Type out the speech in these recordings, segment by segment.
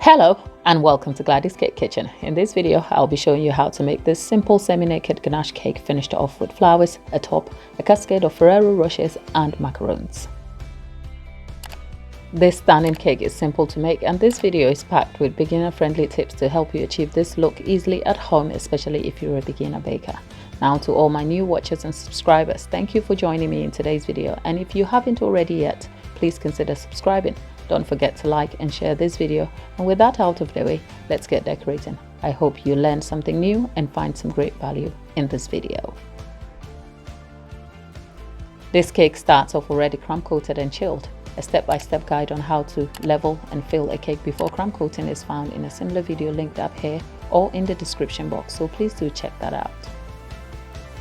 Hello and welcome to Glady's Cake Kitchen. In this video I'll be showing you how to make this simple semi-naked ganache cake finished off with flowers, a top, a cascade of ferrero rochers and macarons. This stunning cake is simple to make, and this video is packed with beginner-friendly tips to help you achieve this look easily at home, especially if you're a beginner baker. Now, to all my new watchers and subscribers, thank you for joining me in today's video, and if you haven't already yet, please consider subscribing. Don't forget to like and share this video, and with that out of the way, let's get decorating. I hope you learned something new and find some great value in this video. This cake starts off already crumb coated and chilled. A step-by-step guide on how to level and fill a cake before crumb coating is found in a similar video linked up here or in the description box, so please do check that out.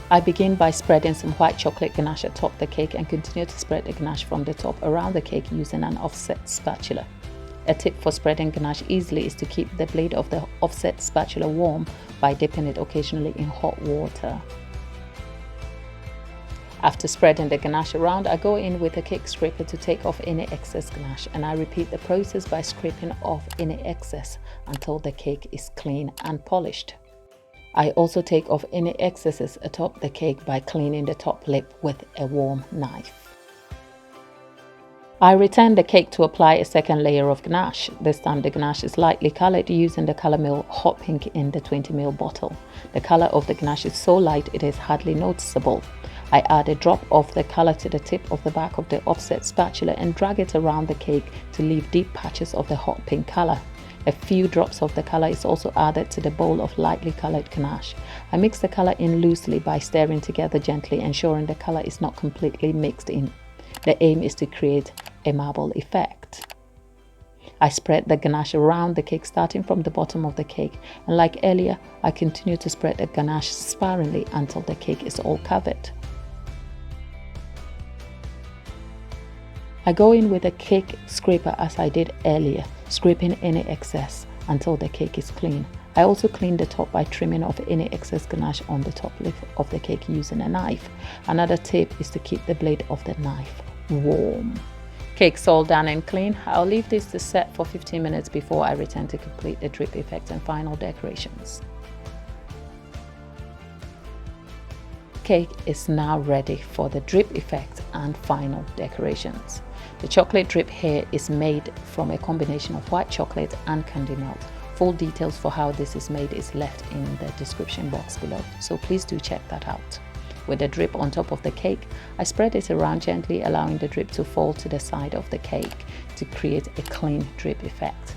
I begin by spreading some white chocolate ganache atop the cake and continue to spread the ganache from the top around the cake using an offset spatula. A tip for spreading ganache easily is to keep the blade of the offset spatula warm by dipping it occasionally in hot water. After spreading the ganache around, I go in with a cake scraper to take off any excess ganache, and I repeat the process by scraping off any excess until the cake is clean and polished. I also take off any excesses atop the cake by cleaning the top lip with a warm knife. I return the cake to apply a second layer of ganache. This time the ganache is lightly colored using the color mill hot pink in the 20 ml bottle. The color of the ganache is so light it is hardly noticeable. I add a drop of the color to the tip of the back of the offset spatula and drag it around the cake to leave deep patches of the hot pink color. A few drops of the color is also added to the bowl of lightly colored ganache. I mix the color in loosely by stirring together gently, ensuring the color is not completely mixed in. The aim is to create a marble effect. I spread the ganache around the cake starting from the bottom of the cake, and like earlier, I continue to spread the ganache sparingly until the cake is all covered. I go in with a cake scraper as I did earlier, scraping any excess until the cake is clean. I also clean the top by trimming off any excess ganache on the top lip of the cake using a knife. Another tip is to keep the blade of the knife warm. Cake's all done and clean. I'll leave this to set for 15 minutes before I return to complete the drip effect and final decorations. Cake is now ready for the drip effect and final decorations. The chocolate drip here is made from a combination of white chocolate and candy melt. Full details for how this is made is left in the description box below, so please do check that out. With the drip on top of the cake, I spread it around gently, allowing the drip to fall to the side of the cake to create a clean drip effect.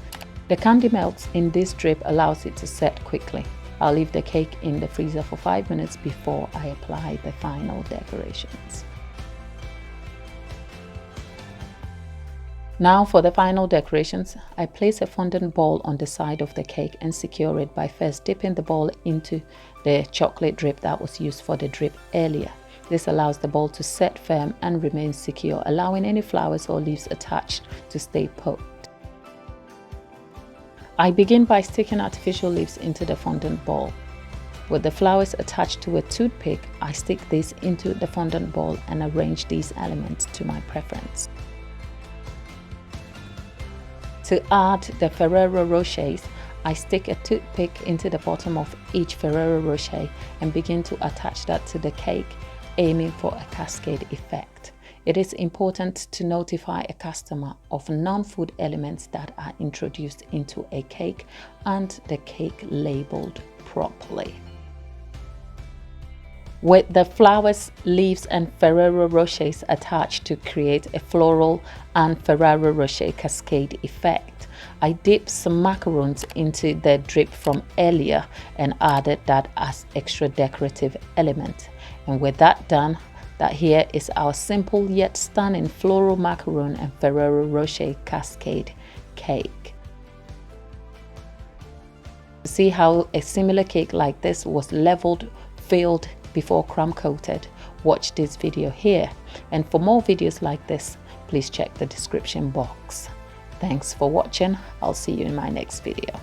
The candy melt in this drip allows it to set quickly. I'll leave the cake in the freezer for 5 minutes before I apply the final decorations. Now for the final decorations, I place a fondant ball on the side of the cake and secure it by first dipping the ball into the chocolate drip that was used for the drip earlier. This allows the ball to set firm and remain secure, allowing any flowers or leaves attached to stay put. I begin by sticking artificial leaves into the fondant ball. With the flowers attached to a toothpick, I stick these into the fondant ball and arrange these elements to my preference. To add the ferrero rochers, I stick a toothpick into the bottom of each ferrero rocher and begin to attach that to the cake, aiming for a cascade effect. It is important to notify a customer of non-food elements that are introduced into a cake and the cake labeled properly. With the flowers, leaves and ferrero rochers attached to create a floral and ferrero rocher cascade effect, I dipped some macarons into the drip from earlier and added that as extra decorative element. And with that done, that here is our simple yet stunning floral macaron and ferrero rocher cascade cake. See how a similar cake like this was leveled, filled before crumb coated? Watch this video here, and for more videos like this, please check the description box. Thanks for watching. I'll see you in my next video.